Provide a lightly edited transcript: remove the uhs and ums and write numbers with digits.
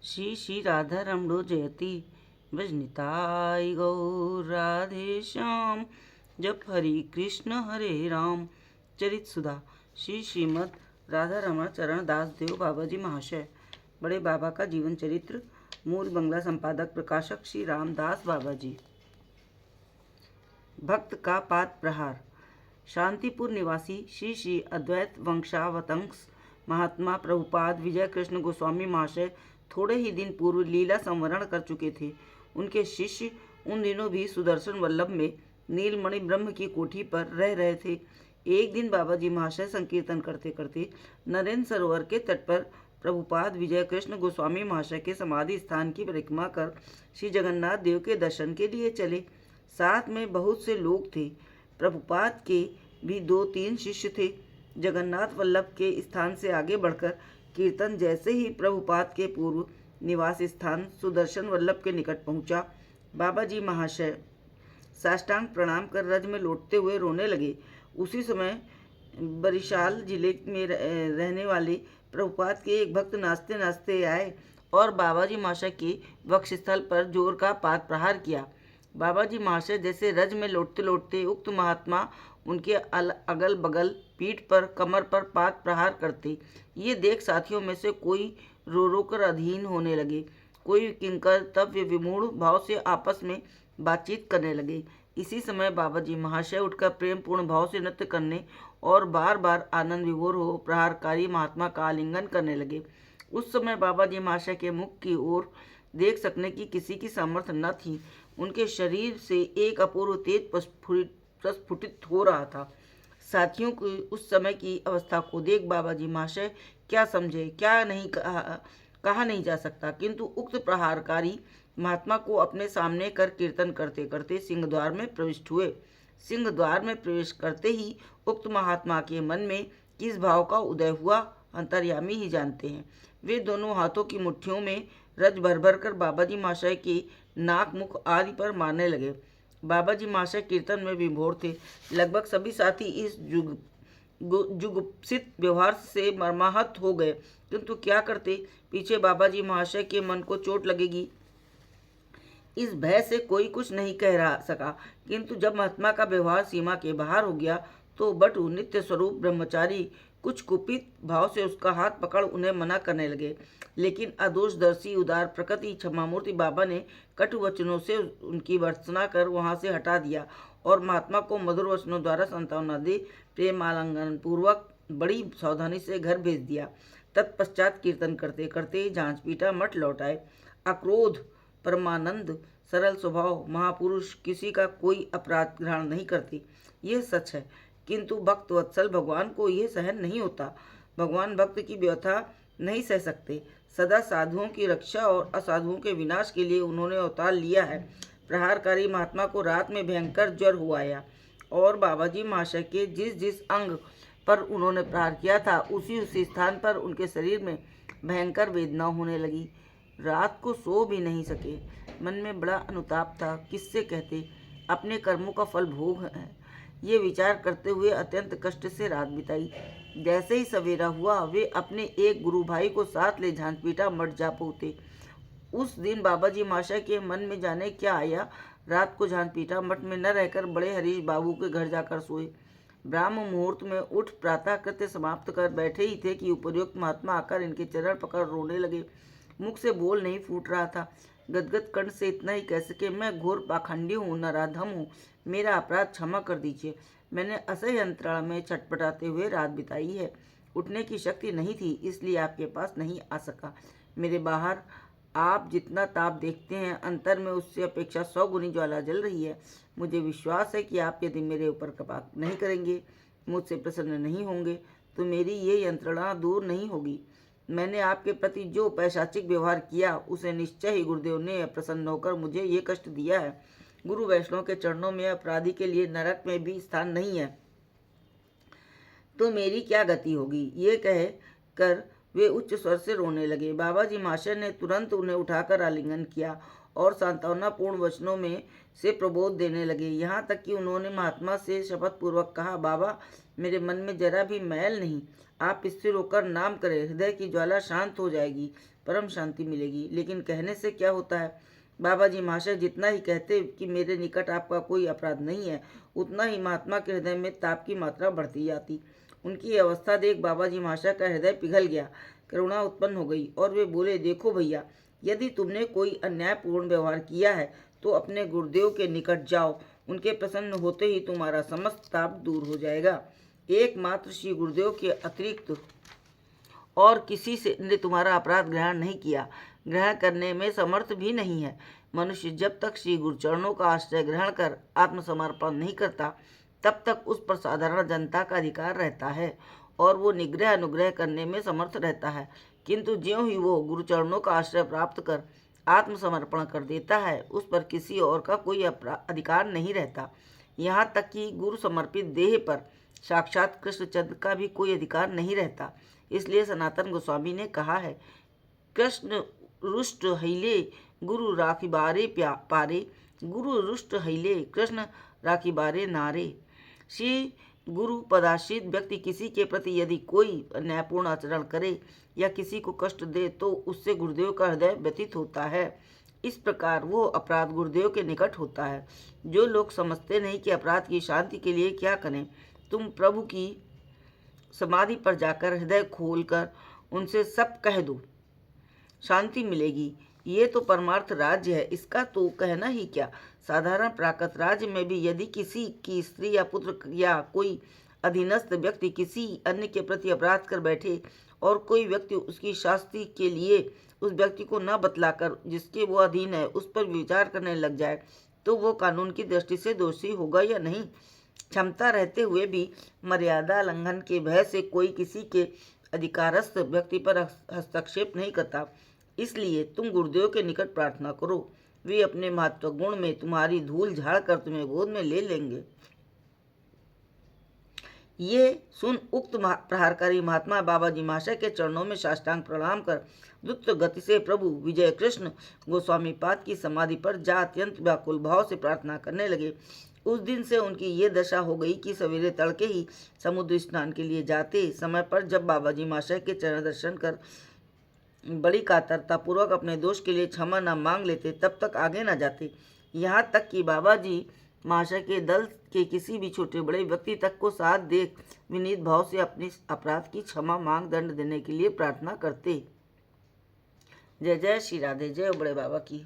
श्री श्री राधा रमणो जयति भजनिताय गौर राधे श्याम। जप हरि कृष्ण हरे राम। चरित सुधा श्री श्रीमद राधा रमण चरण दास देव बाबा जी महाशय। बड़े बाबा का जीवन चरित्र। मूल बंगला संपादक प्रकाशक श्री रामदास बाबा जी। भक्त का पाद प्रहार। शांतिपुर निवासी श्री श्री अद्वैत वंशावतंस महात्मा प्रभुपाद विजय कृष्ण गोस्वामी महाशय थोड़े ही दिन पूर्व लीला संवरण कर चुके थे। उनके शिष्य उन दिनों भी सुदर्शन वल्लभ में नीलमणि ब्रह्म की कोठी पर रह रहे थे। एक दिन बाबा जी महाशय संकीर्तन करते करते नरेंद्र सरोवर के तट पर प्रभुपाद विजय कृष्ण गोस्वामी महाशय के समाधि स्थान की परिक्रमा कर श्री जगन्नाथ देव के दर्शन के लिए चले। साथ में बहुत से लोग थे। प्रभुपाद के भी 2-3 शिष्य थे। जगन्नाथ वल्लभ के स्थान से आगे बढ़कर कीर्तन जैसे ही प्रभुपाद के पूर्व निवास स्थान सुदर्शन वल्लभ के निकट पहुंचा, बाबा जी महाशय साष्टांग प्रणाम कर रज में लौटते हुए रोने लगे। उसी समय बरिशाल जिले में रहने वाले प्रभुपाद के एक भक्त नाचते नाचते आए और बाबा जी महाशय के वक्षस्थल पर जोर का पाद प्रहार किया। बाबा जी महाशय जैसे रज में लौटते लौटते उक्त महात्मा उनके अगल बगल पीठ पर कमर पर पाद प्रहार करते। ये देख साथियों में से कोई रो रो कर अधीन होने लगे, कोई किंकर तब वे विमूढ़ भाव से आपस में बातचीत करने लगे। इसी समय बाबा जी महाशय उठकर प्रेम पूर्ण भाव से नृत्य करने और बार बार आनंद विभोर हो प्रहारकारी महात्मा का आलिंगन करने लगे। उस समय बाबा जी महाशय के मुख की ओर देख सकने की किसी की सामर्थ्य न थी। उनके शरीर से एक अपूर्व तेज प्रस्फुटित हो रहा था। साथियों की उस समय की अवस्था को देख बाबा जी महाशय क्या समझे क्या नहीं कहा नहीं जा सकता, किंतु उक्त प्रहारकारी महात्मा को अपने सामने कर कीर्तन करते करते सिंहद्वार में प्रविष्ट हुए। सिंहद्वार में प्रवेश करते ही उक्त महात्मा के मन में किस भाव का उदय हुआ अंतर्यामी ही जानते हैं। वे दोनों हाथों की मुट्ठियों में रज भर भर कर बाबा जी महाशय के नाक मुख आदि पर मारने लगे। बाबा जी महाशय कीर्तन में विभोर थे। लगभग सभी साथी इस जुगुप्सित व्यवहार से मर्माहत हो गए, किंतु क्या करते। पीछे बाबा जी महाशय के मन को चोट लगेगी इस भय से कोई कुछ नहीं कह रहा सका। किंतु जब महात्मा का व्यवहार सीमा के बाहर हो गया तो बटु नित्य स्वरूप ब्रह्मचारी कुछ कुपित भाव से उसका हाथ पकड़ उन्हें मना करने लगे। लेकिन अदोषदर्शी उदार प्रकृति क्षमामूर्ति बाबा ने कटु वचनों से उनकी भर्त्सना कर वहां से हटा दिया और महात्मा को मधुर वचनों द्वारा सांत्वना दे प्रेम आलिंगन पूर्वक बड़ी सावधानी से घर भेज दिया। तत्पश्चात कीर्तन करते करते जांचपीटा मठ लौट आए। अक्रोध परमानंद सरल स्वभाव महापुरुष किसी का कोई अपराध ग्रहण नहीं करते, यह सच है। किंतु भक्त वत्सल भगवान को यह सहन नहीं होता। भगवान भक्त की व्यथा नहीं सह सकते। सदा साधुओं की रक्षा और असाधुओं के विनाश के लिए उन्होंने अवतार लिया है। प्रहारकारी महात्मा को रात में भयंकर ज्वर हुआ आया और बाबा जी महाशय के जिस जिस अंग पर उन्होंने प्रहार किया था उसी उसी स्थान पर उनके शरीर में भयंकर वेदना होने लगी। रात को सो भी नहीं सके। मन में बड़ा अनुताप था। किससे कहते, अपने कर्मों का फल भोग है। ये विचार करते हुए अत्यंत कष्ट से रात बिताई। जैसे ही सवेरा हुआ वे अपने एक गुरु भाई को साथ ले झांझपीटा मठ जा पहुँचे। उस दिन बाबा जी महाशय के मन में जाने क्या आया, रात को झांझपीटा मठ में न रहकर बड़े हरीश बाबू के घर जाकर सोए। ब्राह्म मुहूर्त में उठ प्रातः कृत्य समाप्त कर बैठे ही थे कि उपयुक्त महात्मा आकर इनके चरण पकड़ रोने लगे। मुख से बोल नहीं फूट रहा था। गदगद कंठ से इतना ही कह सके, मैं घोर पाखंडी हूँ, नराधम हूँ, मेरा अपराध क्षमा कर दीजिए। मैंने असह्य अंतराल में छटपटाते हुए रात बिताई है। उठने की शक्ति नहीं थी, इसलिए आपके पास नहीं आ सका। मेरे बाहर आप जितना ताप देखते हैं अंतर में उससे अपेक्षा 100 गुनी ज्वाला जल रही है। मुझे विश्वास है कि आप यदि मेरे ऊपर कृपा नहीं करेंगे, मुझसे प्रसन्न नहीं होंगे, तो मेरी ये यंत्रणा दूर नहीं होगी। मैंने आपके प्रति जो पैशाचिक व्यवहार किया उसे निश्चय ही गुरुदेव ने प्रसन्न होकर मुझे ये कष्ट दिया है। गुरु वैष्णव के चरणों में अपराधी के लिए नरक में भी स्थान नहीं है, तो मेरी क्या गति होगी। ये कह कर वे उच्च स्वर से रोने लगे। बाबा जी महाशय ने तुरंत उन्हें उठाकर आलिंगन किया और सांत्वनापूर्ण वचनों में से प्रबोध देने लगे। यहाँ तक कि उन्होंने महात्मा से शपथ पूर्वक कहा, बाबा मेरे मन में जरा भी मैल नहीं, आप स्थिर होकर नाम करें, हृदय की ज्वाला शांत हो जाएगी। परम शांति मिलेगी। लेकिन कहने से क्या होता है? बाबा जी महाशय जितना ही कहते कि मेरे निकट आपका कोई अपराध नहीं है, उतना ही महात्मा के हृदय में ताप की मात्रा बढ़ती जाती। उनकी अवस्था देख बाबा जी महाशय का हृदय पिघल गया, करुणा उत्पन्न हो गई और वे बोले, देखो भैया, यदि तुमने कोई अन्यायपूर्ण व्यवहार किया है तो अपने गुरुदेव के निकट जाओ, उनके प्रसन्न होते ही तुम्हारा समस्त ताप दूर हो जाएगा। एकमात्र श्री गुरुदेव के अतिरिक्त और किसी से ने तुम्हारा अपराध ग्रहण नहीं किया, ग्रहण करने में समर्थ भी नहीं है। मनुष्य जब तक श्री गुरुचरणों का आश्रय ग्रहण कर आत्मसमर्पण नहीं करता, तब तक उस पर साधारण जनता का अधिकार रहता है और वो निग्रह अनुग्रह करने में समर्थ रहता है। किंतु ज्यों ही वो गुरुचरणों का आश्रय प्राप्त कर आत्मसमर्पण कर देता है, उस पर किसी और का कोई अधिकार नहीं रहता। यहाँ तक कि गुरु समर्पित देह पर साक्षात कृष्णचंद्र का भी कोई अधिकार नहीं रहता। इसलिए सनातन गोस्वामी ने कहा है, कृष्ण रुष्ट हईले गुरु राखी बारे पारे, गुरु रुष्ट हईले कृष्ण राखी बारे नारे। श्री गुरु पदाश्रित व्यक्ति किसी के प्रति यदि कोई अन्यायपूर्ण आचरण करे या किसी को कष्ट दे तो उससे गुरुदेव का हृदय व्यतीत होता है। इस प्रकार वो अपराध गुरुदेव के निकट होता है। जो लोग समझते नहीं कि अपराध की शांति के लिए क्या करें, तुम प्रभु की समाधि पर जाकर हृदय खोलकर उनसे सब कह दो, शांति मिलेगी। ये तो परमार्थ राज्य है, इसका तो कहना ही क्या। साधारण प्राकृत राज्य में भी यदि किसी की स्त्री या पुत्र या कोई अधीनस्थ व्यक्ति किसी अन्य के प्रति अपराध कर बैठे और कोई व्यक्ति उसकी शास्ति के लिए उस व्यक्ति को न बतलाकर जिसके वो अधीन है उस पर विचार करने लग जाए, तो वो कानून की दृष्टि से दोषी होगा या नहीं? क्षमता रहते हुए भी मर्यादा लंघन के भय से कोई किसी के अधिकारस्थ व्यक्ति पर हस्तक्षेप नहीं करता। इसलिए तुम गुरुदेव के निकट प्रार्थना करो, वे अपने महत्व गुण में तुम्हारी धूल झाड़ कर तुम्हें गोद में ले लेंगे। ये सुन उक्त प्रहारकारी महात्मा बाबा जी महाशय के चरणों में साष्टांग प्रणाम कर द्रुत गति से प्रभु विजय कृष्ण गोस्वामी पाद की समाधि पर जा अत्यंत व्याकुल भाव से प्रार्थना करने लगे। उस दिन से उनकी ये दशा हो गई कि सवेरे तड़के ही समुद्र स्नान के लिए जाते समय पर जब बाबा जी महाशय के चरण दर्शन कर बड़ी कातरता पूर्वक अपने दोष के लिए क्षमा न मांग लेते, तब तक आगे न जाते। यहाँ तक कि बाबा जी महाशय के दल के किसी भी छोटे बड़े व्यक्ति तक को साथ देख विनीत भाव से अपने अपराध की क्षमा मांग दंड देने के लिए प्रार्थना करते। जय जय श्री राधे, जय बड़े बाबा की।